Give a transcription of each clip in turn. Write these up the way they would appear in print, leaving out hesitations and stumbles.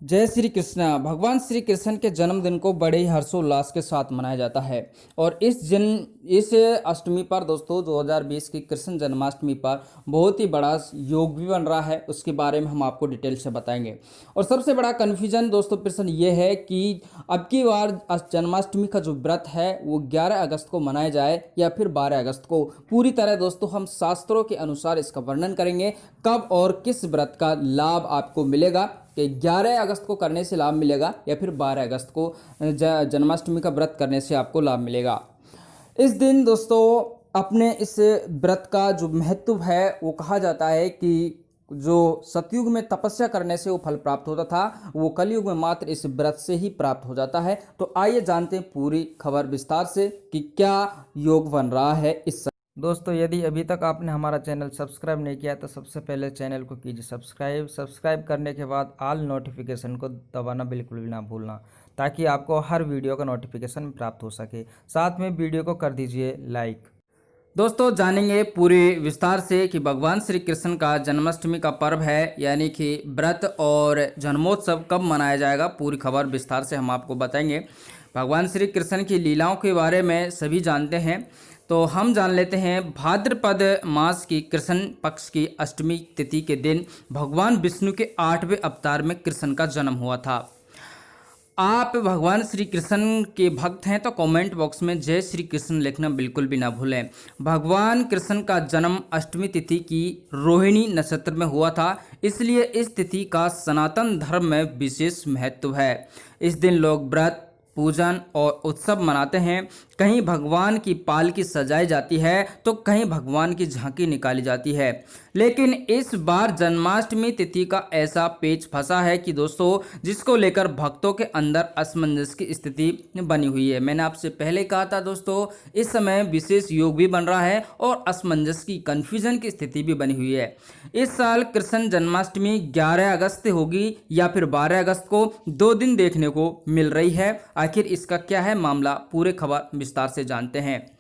जय श्री कृष्णा। भगवान श्री कृष्ण के जन्मदिन को बड़े ही हर्षोल्लास के साथ मनाया जाता है। और इस अष्टमी पर दोस्तों 2020 की कृष्ण जन्माष्टमी पर बहुत ही बड़ा योग भी बन रहा है, उसके बारे में हम आपको डिटेल से बताएंगे। और सबसे बड़ा कन्फ्यूजन दोस्तों प्रश्न ये है कि अब की बार जन्माष्टमी का जो व्रत है वो 11 अगस्त को मनाया जाए या फिर 12 अगस्त को। पूरी तरह दोस्तों हम शास्त्रों के अनुसार इसका वर्णन करेंगे, कब और किस व्रत का लाभ आपको मिलेगा, कि 11 अगस्त को करने से लाभ मिलेगा या फिर 12 अगस्त को जन्माष्टमी का व्रत करने से आपको लाभ मिलेगा। इस दिन दोस्तों अपने इस व्रत का जो महत्व है वो कहा जाता है कि जो सतयुग में तपस्या करने से वो फल प्राप्त होता था, वो कलयुग में मात्र इस व्रत से ही प्राप्त हो जाता है। तो आइए जानते हैं पूरी खबर विस्तार से कि क्या योग बन रहा है इस दोस्तों यदि अभी तक आपने हमारा चैनल सब्सक्राइब नहीं किया तो सबसे पहले चैनल को कीजिए सब्सक्राइब करने के बाद ऑल नोटिफिकेशन को दबाना बिल्कुल भी ना भूलना, ताकि आपको हर वीडियो का नोटिफिकेशन प्राप्त हो सके। साथ में वीडियो को कर दीजिए लाइक। दोस्तों जानेंगे पूरे विस्तार से कि भगवान श्री कृष्ण का जन्माष्टमी का पर्व है, यानी कि व्रत और जन्मोत्सव कब मनाया जाएगा, पूरी खबर विस्तार से हम आपको बताएंगे। भगवान श्री कृष्ण की लीलाओं के बारे में सभी जानते हैं, तो हम जान लेते हैं। भाद्रपद मास की कृष्ण पक्ष की अष्टमी तिथि के दिन भगवान विष्णु के 8वें अवतार में कृष्ण का जन्म हुआ था। आप भगवान श्री कृष्ण के भक्त हैं तो कमेंट बॉक्स में जय श्री कृष्ण लिखना बिल्कुल भी ना भूलें। भगवान कृष्ण का जन्म अष्टमी तिथि की रोहिणी नक्षत्र में हुआ था, इसलिए इस तिथि का सनातन धर्म में विशेष महत्व है। इस दिन लोग व्रत, पूजन और उत्सव मनाते हैं। कहीं भगवान की पालकी सजाई जाती है तो कहीं भगवान की झांकी निकाली जाती है। लेकिन इस बार जन्माष्टमी तिथि का ऐसा पेच फंसा है कि दोस्तों जिसको लेकर भक्तों के अंदर असमंजस की स्थिति बनी हुई है। मैंने आपसे पहले कहा था दोस्तों इस समय विशेष योग भी बन रहा है और असमंजस की कंफ्यूजन की स्थिति भी बनी हुई है। इस साल कृष्ण जन्माष्टमी 11 अगस्त होगी या फिर 12 अगस्त को, 2 दिन देखने को मिल रही है। आखिर इसका क्या है मामला, पूरे खबर विस्तार से जानते हैं।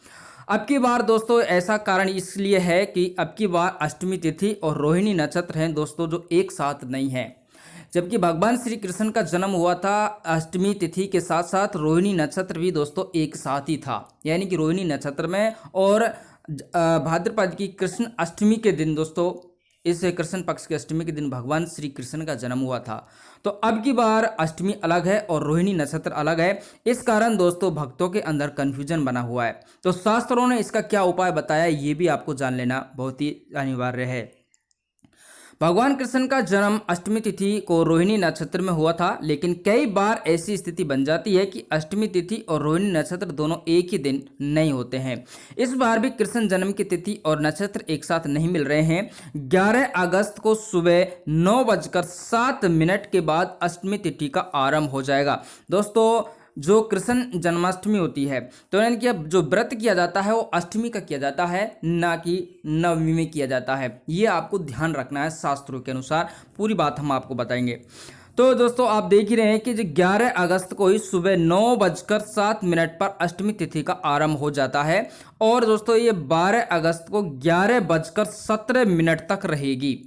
अब की बार दोस्तों ऐसा कारण इसलिए है कि अब की बार अष्टमी तिथि और रोहिणी नक्षत्र हैं दोस्तों जो एक साथ नहीं है। जबकि भगवान श्री कृष्ण का जन्म हुआ था अष्टमी तिथि के साथ साथ रोहिणी नक्षत्र भी दोस्तों एक साथ ही था, यानी कि रोहिणी नक्षत्र में और भाद्रपद की कृष्ण अष्टमी के दिन दोस्तों इस कृष्ण पक्ष की अष्टमी के दिन भगवान श्री कृष्ण का जन्म हुआ था। तो अब की बार अष्टमी अलग है और रोहिणी नक्षत्र अलग है, इस कारण दोस्तों भक्तों के अंदर कन्फ्यूजन बना हुआ है। तो शास्त्रों ने इसका क्या उपाय बताया ये भी आपको जान लेना बहुत ही अनिवार्य है। भगवान कृष्ण का जन्म अष्टमी तिथि को रोहिणी नक्षत्र में हुआ था, लेकिन कई बार ऐसी स्थिति बन जाती है कि अष्टमी तिथि और रोहिणी नक्षत्र दोनों एक ही दिन नहीं होते हैं। इस बार भी कृष्ण जन्म की तिथि और नक्षत्र एक साथ नहीं मिल रहे हैं। 11 अगस्त को सुबह 9:07 के बाद अष्टमी तिथि का आरंभ हो जाएगा। दोस्तों जो कृष्ण जन्माष्टमी होती है तो यानी कि जो व्रत किया जाता है वो अष्टमी का किया जाता है, ना कि नवमी में किया जाता है। ये आपको ध्यान रखना है, शास्त्रों के अनुसार पूरी बात हम आपको बताएंगे। तो दोस्तों आप देख ही रहे हैं कि जो 11 अगस्त को ही सुबह 9:07 पर अष्टमी तिथि का आरंभ हो जाता है और दोस्तों ये 12 अगस्त को 11:17 तक रहेगी।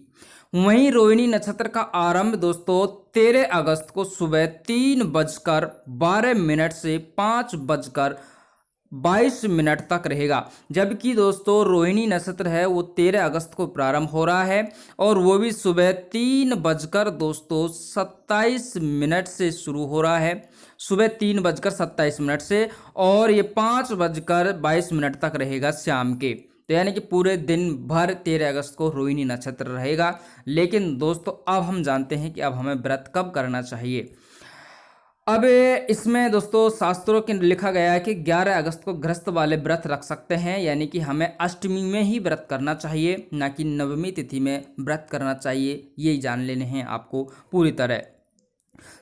वहीं रोहिणी नक्षत्र का आरंभ दोस्तों 13 अगस्त को सुबह 3:12 से 5:22 तक रहेगा। जबकि दोस्तों रोहिणी नक्षत्र है वो 13 अगस्त को प्रारंभ हो रहा है और वो भी सुबह 3:27 से शुरू हो रहा है, सुबह 3:27 से, और ये 5:22 तक रहेगा शाम के। तो यानी कि पूरे दिन भर 13 अगस्त को रोहिणी नक्षत्र रहेगा। लेकिन दोस्तों अब हम जानते हैं कि अब हमें व्रत कब करना चाहिए। अब इसमें दोस्तों शास्त्रों के लिखा गया है कि 11 अगस्त को गृहस्थ वाले व्रत रख सकते हैं, यानी कि हमें अष्टमी में ही व्रत करना चाहिए, ना कि नवमी तिथि में व्रत करना चाहिए। यही जान लेने हैं आपको पूरी तरह।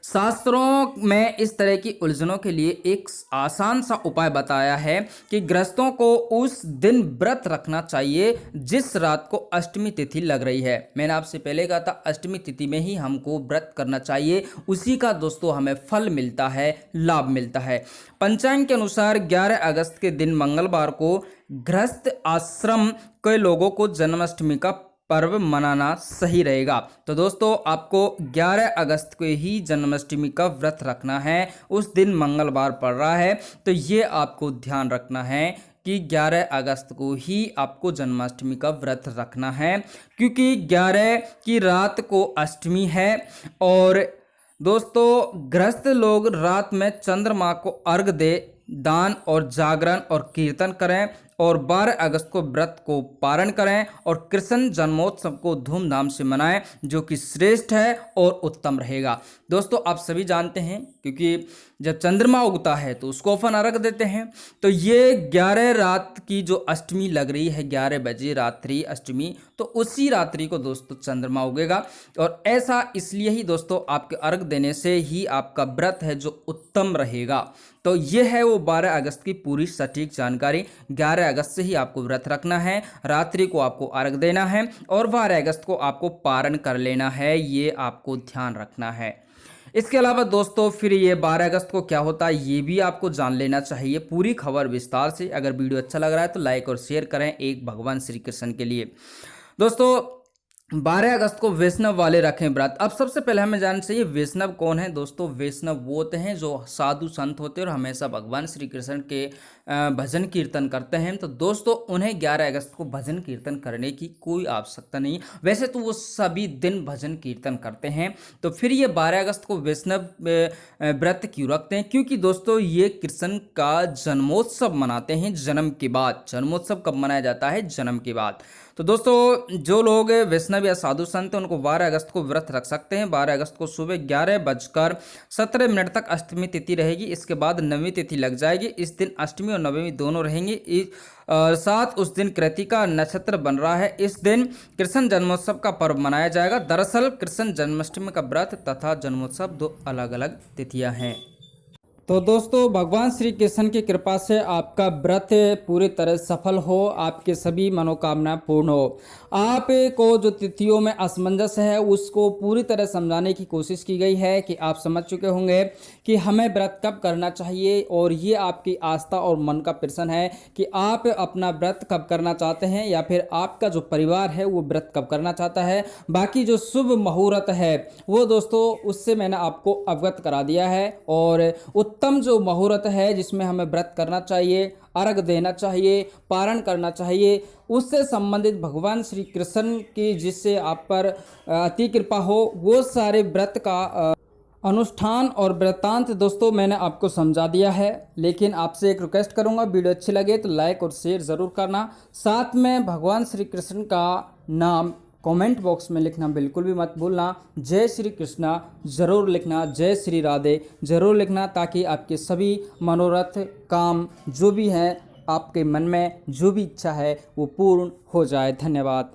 शास्त्रों में इस तरह की उलझनों के लिए एक आसान सा उपाय बताया है कि गृहस्थों को उस दिन व्रत रखना चाहिए जिस रात को अष्टमी तिथि लग रही है। मैंने आपसे पहले कहा था अष्टमी तिथि में ही हमको व्रत करना चाहिए, उसी का दोस्तों हमें फल मिलता है, लाभ मिलता है। पंचांग के अनुसार 11 अगस्त के दिन मंगलवार को गृहस्थ आश्रम के लोगों को जन्माष्टमी का पर्व मनाना सही रहेगा। तो दोस्तों आपको 11 अगस्त को ही जन्माष्टमी का व्रत रखना है। उस दिन मंगलवार पड़ रहा है, तो ये आपको ध्यान रखना है कि 11 अगस्त को ही आपको जन्माष्टमी का व्रत रखना है, क्योंकि 11 की रात को अष्टमी है। और दोस्तों गृहस्थ लोग रात में चंद्रमा को अर्घ दे, दान और जागरण और कीर्तन करें और 12 अगस्त को व्रत को पारण करें और कृष्ण जन्मोत्सव को धूमधाम से मनाएं, जो कि श्रेष्ठ है और उत्तम रहेगा। दोस्तों आप सभी जानते हैं, क्योंकि जब चंद्रमा उगता है तो उसको अपन अर्घ देते हैं। तो ये 11 रात की जो अष्टमी लग रही है, 11 बजे रात्रि अष्टमी, तो उसी रात्रि को दोस्तों चंद्रमा उगेगा। और ऐसा इसलिए ही दोस्तों आपके अर्घ देने से ही आपका व्रत है जो उत्तम रहेगा। तो ये है वो 12 अगस्त की पूरी सटीक जानकारी। 11 अगस्त से ही आपको व्रत रखना है, रात्रि को आपको अर्घ देना है और 12 अगस्त को आपको पारण कर लेना है, ये आपको ध्यान रखना है। इसके अलावा दोस्तों फिर ये 12 अगस्त को क्या होता है ये भी आपको जान लेना चाहिए, पूरी खबर विस्तार से। अगर वीडियो अच्छा लग रहा है तो लाइक और शेयर करें एक भगवान श्री कृष्ण के लिए। दोस्तों 12 अगस्त को वैष्णव वाले रखें व्रत। अब सबसे पहले हमें जानना चाहिए वैष्णव कौन है। दोस्तों वैष्णव वो होते हैं जो साधु संत होते हैं और हमेशा भगवान श्री कृष्ण के भजन कीर्तन करते हैं। तो दोस्तों उन्हें 11 अगस्त को भजन कीर्तन करने की कोई आवश्यकता नहीं, वैसे तो वो सभी दिन भजन कीर्तन करते हैं। तो फिर ये 12 अगस्त को वैष्णव व्रत क्यों रखते हैं? क्योंकि दोस्तों ये कृष्ण का जन्मोत्सव मनाते हैं जन्म के बाद। जन्मोत्सव कब मनाया जाता है? जन्म के बाद। तो दोस्तों जो लोग वैष्णव या साधु संत हैं उनको 12 अगस्त को व्रत रख सकते हैं। 12 अगस्त को सुबह 11:17 तक अष्टमी तिथि रहेगी, इसके बाद नवमी तिथि लग जाएगी। इस दिन अष्टमी और नवमी दोनों रहेंगे। साथ उस दिन कृतिका नक्षत्र बन रहा है। इस दिन कृष्ण जन्मोत्सव का पर्व मनाया जाएगा। दरअसल कृष्ण जन्माष्टमी का व्रत तथा जन्मोत्सव दो अलग अलग तिथियां हैं। तो दोस्तों भगवान श्री कृष्ण की कृपा से आपका व्रत पूरी तरह सफल हो, आपके सभी मनोकामना पूर्ण हो। आपको जो तिथियों में असमंजस है उसको पूरी तरह समझाने की कोशिश की गई है कि आप समझ चुके होंगे कि हमें व्रत कब करना चाहिए। और ये आपकी आस्था और मन का प्रश्न है कि आप अपना व्रत कब करना चाहते हैं या फिर आपका जो परिवार है वो व्रत कब करना चाहता है। बाकी जो शुभ मुहूर्त है वो दोस्तों उससे मैंने आपको अवगत करा दिया है। और उत्तम जो मुहूर्त है जिसमें हमें व्रत करना चाहिए, अर्घ देना चाहिए, पारण करना चाहिए, उससे संबंधित भगवान श्री कृष्ण की जिससे आप पर अति कृपा हो वो सारे व्रत का अनुष्ठान और वृत्तांत दोस्तों मैंने आपको समझा दिया है। लेकिन आपसे एक रिक्वेस्ट करूंगा, वीडियो अच्छी लगे तो लाइक और शेयर ज़रूर करना। साथ में भगवान श्री कृष्ण का नाम कमेंट बॉक्स में लिखना बिल्कुल भी मत भूलना। जय श्री कृष्णा ज़रूर लिखना, जय श्री राधे ज़रूर लिखना, ताकि आपके सभी मनोरथ काम जो भी हैं आपके मन में जो भी इच्छा है वो पूर्ण हो जाए। धन्यवाद।